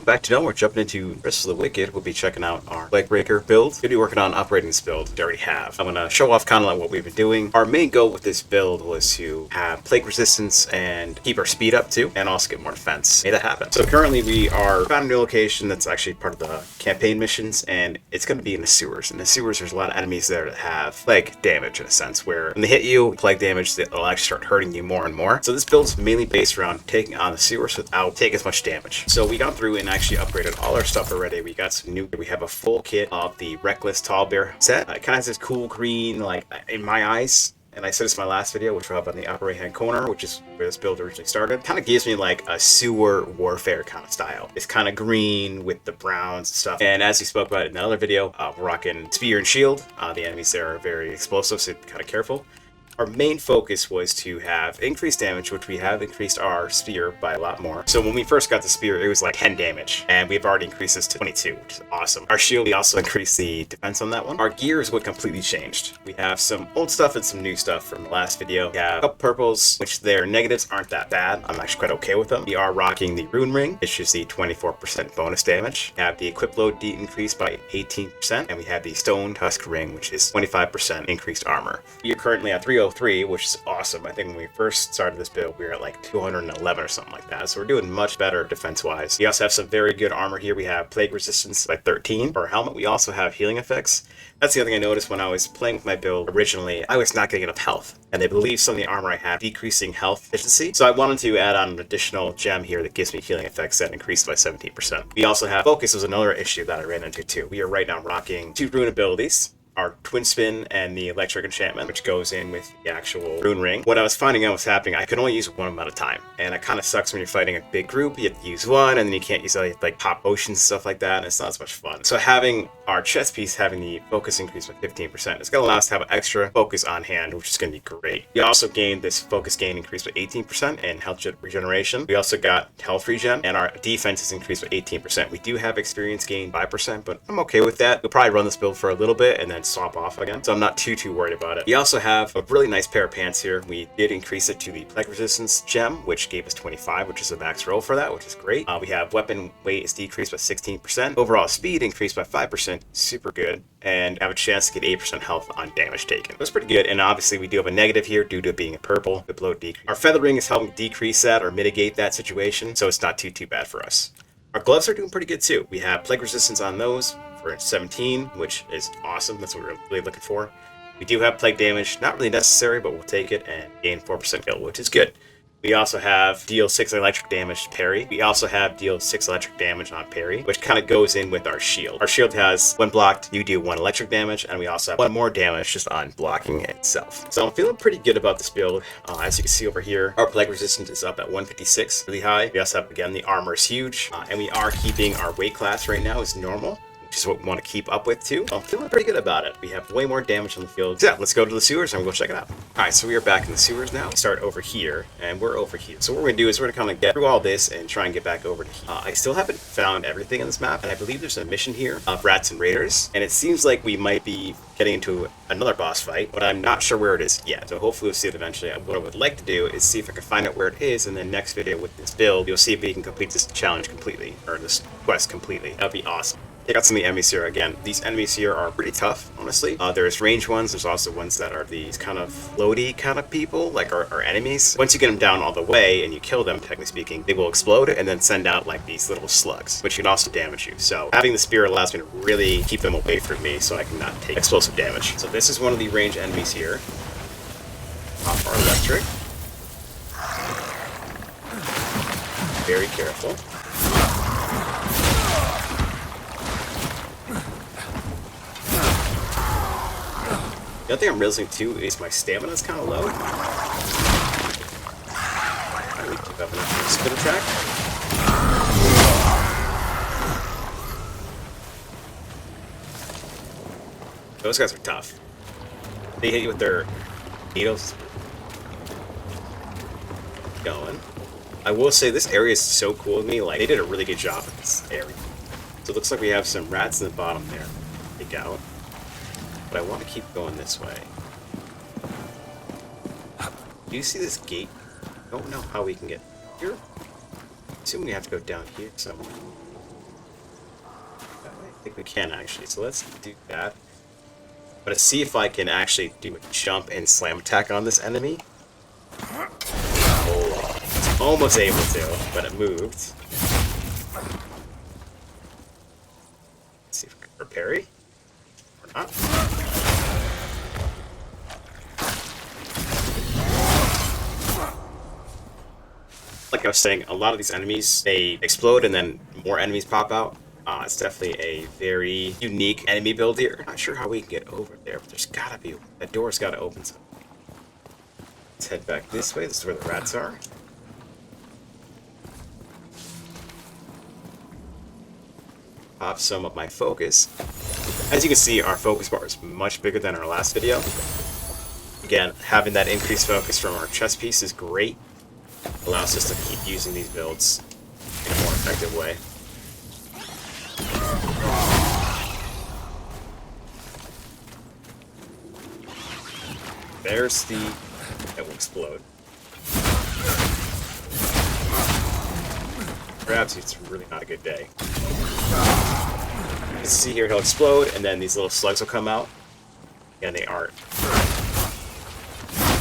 back to Dome. We're jumping into Rest of the Wicked. We'll be checking out our Leg Breaker build. We'll be working on upgrading this build we already have. I'm going to show off kind of like what we've been doing. Our main goal with this build was to have plague resistance and keep our speed up too, and also get more defense. Made that happen. So currently we are found a new location that's actually part of the campaign missions, and it's going to be in the sewers. In the sewers, there's a lot of enemies there that have plague damage in a sense, where when they hit you, plague damage, they'll actually start hurting you more and more. So this build's mainly based around taking on the sewers without taking as much damage. So we got through and actually upgraded all our stuff already. We got some new, we have a full kit of the Reckless Tall Bear set. It kind of has this cool green, like in my eyes, and I said this in my last video, which will have on the upper right hand corner, which is where this build originally started. Kind of gives me like a sewer warfare kind of style. It's kind of green with the browns and stuff. And as we spoke about in another video, we're rocking spear and shield. The enemies there are very explosive, so kind of careful. Our main focus was to have increased damage, which we have increased our spear by a lot more. So when we first got the spear, it was like 10 damage, and we've already increased this to 22, which is awesome. Our shield, we also increased the defense on that one. Our gear is what completely changed. We have some old stuff and some new stuff from the last video. We have a couple purples, which their negatives aren't that bad. I'm actually quite okay with them. We are rocking the rune ring, which is the 24% bonus damage. We have the equip load increased by 18%, and we have the stone tusk ring, which is 25% increased armor. We are currently at 303, which is awesome. I think when we first started this build, we were at like 211 or something like that. So we're doing much better defense-wise. We also have some very good armor here. We have plague resistance by 13 for our helmet. We also have healing effects. That's the other thing I noticed when I was playing with my build originally. I was not getting enough health, and they believe some of the armor I have decreasing health efficiency. So I wanted to add on an additional gem here that gives me healing effects that increased by 17%. We also have focus was another issue that I ran into too. We are right now rocking 2 rune abilities. Our twin spin and the electric enchantment, which goes in with the actual rune ring. What I was finding out was happening, I could only use one at a time, and it kind of sucks when you're fighting a big group. You have to use one, and then you can't use like pop potions and stuff like that, and it's not as much fun. So having our chest piece having the focus increase by 15%, it's gonna allow us to have an extra focus on hand, which is gonna be great. We also gained this focus gain increase by 18% and health regeneration. We also got health regen, and our defense is increased by 18%. We do have experience gain 5%, but I'm okay with that. We'll probably run this build for a little bit and then swap off again, so I'm not too worried about it. We also have a really nice pair of pants here. We did increase it to the plague resistance gem, which gave us 25, which is a max roll for that, which is great. We have weapon weight is decreased by 16%. Overall speed increased by 5%, super good, and have a chance to get 8% health on damage taken. That's pretty good, and obviously we do have a negative here due to it being a purple. The blow decrease. Our feather ring is helping decrease that or mitigate that situation, so it's not too bad for us. Our gloves are doing pretty good too. We have plague resistance on those for 17, which is awesome. That's what we're really looking for. We do have plague damage, not really necessary, but we'll take it, and gain 4% kill, which is good. We also have deal 6 electric damage to parry. We also have deal 6 electric damage on parry, which kind of goes in with our shield. Our shield has, when blocked, you do 1 electric damage, and we also have 1 more damage just on blocking itself. So I'm feeling pretty good about this build. As you can see over here, our plague resistance is up at 156, really high. We also have, again, the armor is huge, and we are keeping our weight class right now is normal, which is what we want to keep up with too. I'm feeling pretty good about it. We have way more damage on the field. So yeah, let's go to the sewers and we'll go check it out. All right, so we are back in the sewers now. We start over here, and we're over here. So what we're gonna do is we're gonna kind of get through all this and try and get back over to here. I still haven't found everything in this map, and I believe there's a mission here of rats and raiders, and it seems like we might be getting into another boss fight, but I'm not sure where it is yet. So hopefully we'll see it eventually. What I would like to do is see if I can find out where it is, and then next video with this build, you'll see if we can complete this challenge completely, or this quest completely. That'd be awesome. Take out some of the enemies here. Again, these enemies here are pretty tough, honestly. There's ranged ones. There's also ones that are these kind of floaty kind of people, like our enemies. Once you get them down all the way and you kill them, technically speaking, they will explode and then send out like these little slugs, which can also damage you. So having the spear allows me to really keep them away from me so I cannot take explosive damage. So this is one of the ranged enemies here. Off our electric. Very careful. The other thing I'm realizing too is my stamina is kind of low. I do have enough spin attack. Those guys are tough. They hit you with their needles. Going. I will say this area is so cool with me. Like, they did a really good job with this area. So it looks like we have some rats in the bottom there. Take out. But I want to keep going this way. Do you see this gate? I don't know how we can get here. I assume we have to go down here somewhere. I think we can actually, so let's do that. But to see if I can actually do a jump and slam attack on this enemy. Oh, it's almost able to, but it moved. Let's see if we can parry. Or not. Like I was saying, a lot of these enemies, they explode and then more enemies pop out. It's definitely a very unique enemy build here. Not sure how we can get over there, but there's gotta be, that door's gotta open something. Let's head back this way. This is where the rats are. Pop some of my focus. As you can see, our focus bar is much bigger than our last video. Again, having that increased focus from our chest piece is great. Allows us to keep using these builds in a more effective way. There's the... that will explode. Perhaps it's really not a good day. You can see here he'll explode, and then these little slugs will come out. And they aren't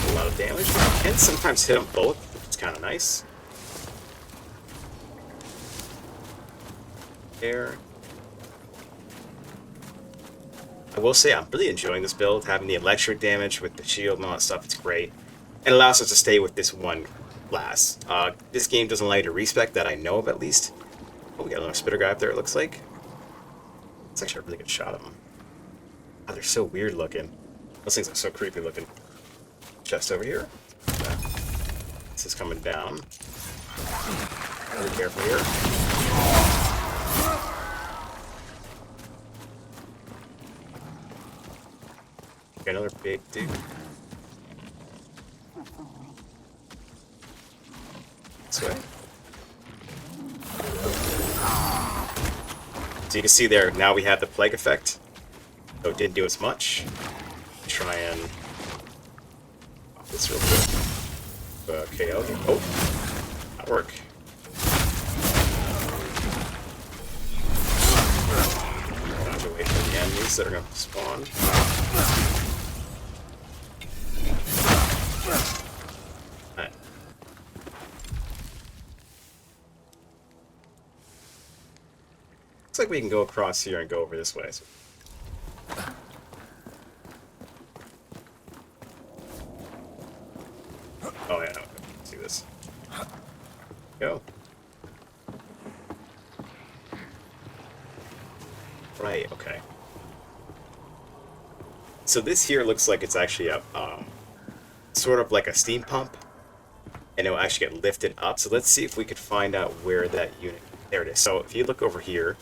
a lot of damage. You can sometimes hit them both, which is kind of nice. There. I will say I'm really enjoying this build, having the electric damage with the shield and all that stuff. It's great. It allows us to stay with this one class. This game doesn't allow you to respec that I know of, at least. Oh, we got another spitter guy up there, it looks like. It's actually a really good shot of them. Oh, they're so weird looking. Those things are so creepy looking. Chest over here. This is coming down. Be careful here. Got another big dude. This way. So you can see there, now we have the plague effect. So it didn't do as much. Try and pop this real quick. KO. Oh, that work. Dodge away from the enemies that are going to spawn. Alright. Looks like we can go across here and go over this way. So. Oh yeah, let's do this. Go. Right, okay. So this here looks like it's actually a, sort of like a steam pump. And it will actually get lifted up. So let's see if we could find out where that unit... There it is. So if you look over here,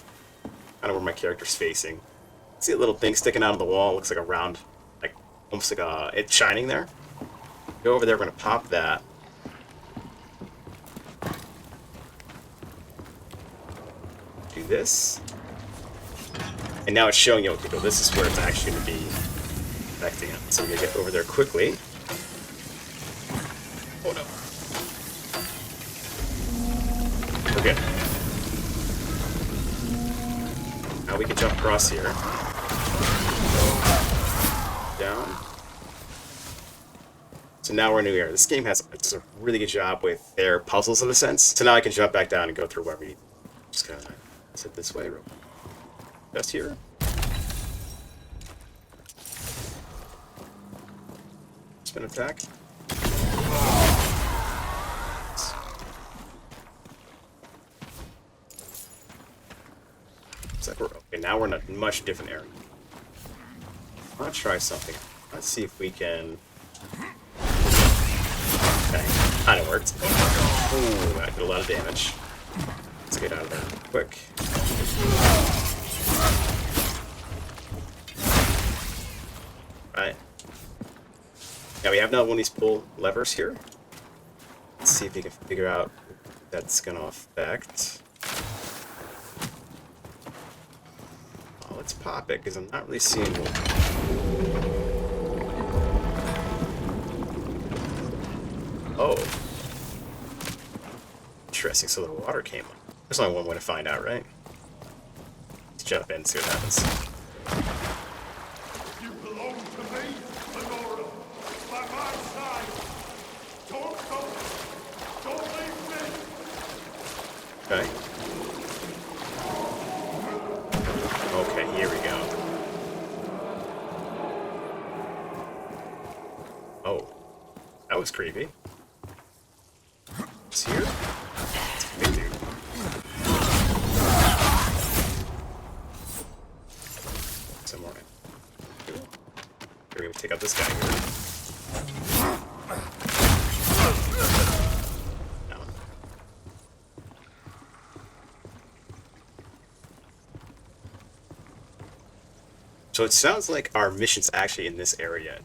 kind of where my character's facing, see a little thing sticking out of the wall? It looks like a round, like almost like a... It's shining there. Go over there, we're going to pop that. Do this. And now it's showing you, okay, well, this is where it's actually going to be affecting it. So we're going to get over there quickly. Oh no. We're good. Now we can jump across here. Down. So now we're in a new area. This game does a really good job with their puzzles in a sense. So now I can jump back down and go through where we need. Just kind of sit this way real quick. Just here. Spin attack. Looks like we're okay. Now we're in a much different area. Let's try something. Let's see if we can. Okay, kind of worked. Ooh, that did a lot of damage. Let's get out of there quick. Right. Now we have another one of these pull levers here. Let's see if we can figure out what that's gonna affect. Oh, let's pop it because I'm not really seeing what. Oh. Interesting, so the water came up. There's only one way to find out, right? jump in and see what happens. You belong to me, Lenora. By my side. Don't go. Don't leave me. Okay. Okay, here we go. Oh, that was creepy. It's here? It's a big dude. Some more. We're gonna take out this guy here. No. So it sounds like our mission's actually in this area.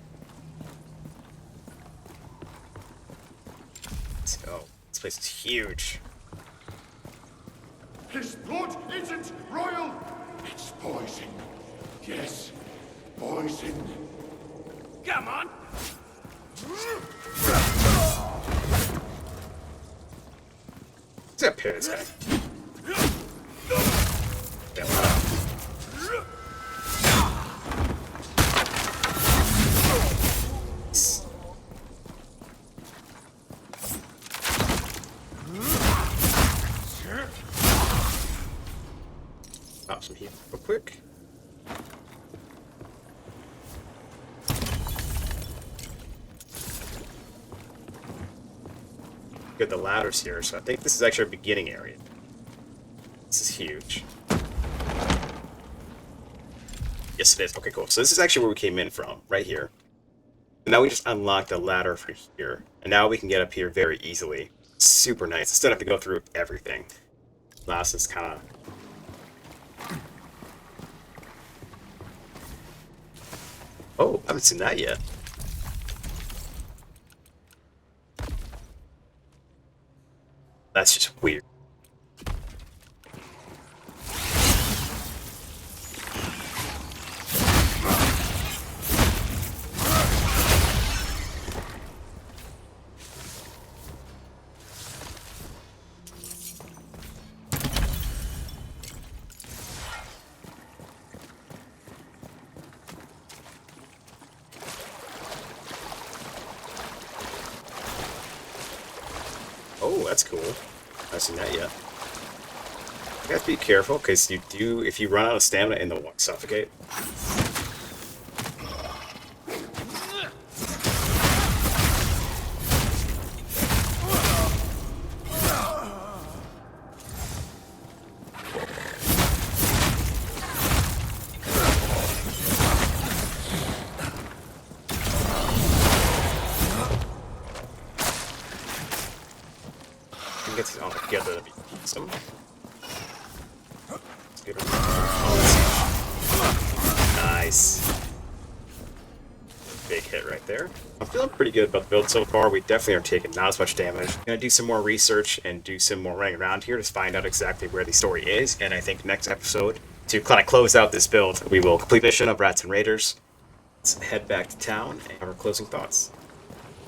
Let's go. This place is huge. His blood isn't royal. It's poison. Yes, poison. Come on. Let's get this guy. Damn, wow. Pop some heat real quick. Get the ladders here, so I think this is actually our beginning area. This is huge. Yes, it is. Okay, cool. So this is actually where we came in from, right here. And now we just unlocked the ladder for here. And now we can get up here very easily. Super nice. Instead of having to go through everything. Last is kind of... Oh, I haven't seen that yet. That's just weird. Oh, that's cool. I haven't seen that yet. You have to be careful, because you do, if you run out of stamina in the water, suffocate. Get these all together, that'd be awesome. Let's get rid of nice. Big hit right there. I'm feeling pretty good about the build so far. We definitely are taking not as much damage. I'm gonna do some more research and do some more running around here to find out exactly where the story is. And I think next episode, to kind of close out this build, we will complete the mission of Rats and Raiders. Let's head back to town and have our closing thoughts.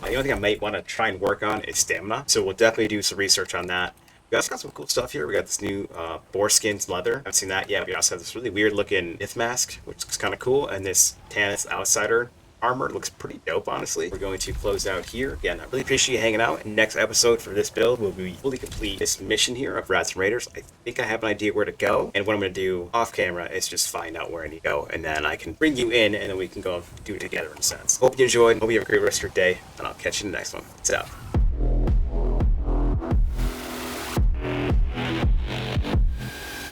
The only thing I might want to try and work on is stamina, so we'll definitely do some research on that. We also got some cool stuff here. We got this new boar skins leather. I haven't seen that yet. We also have this really weird looking myth mask, which looks kind of cool, and this Tannis Outsider armor looks pretty dope, honestly. We're going to close out here. Again, I really appreciate you hanging out. And next episode for this build will be fully complete this mission here of Rats and Raiders. I think I have an idea where to go, and what I'm going to do off camera is just find out where I need to go, and then I can bring you in, and then we can go do it together in a sense. Hope you enjoyed. Hope you have a great rest of your day, and I'll catch you in the next one. Peace out.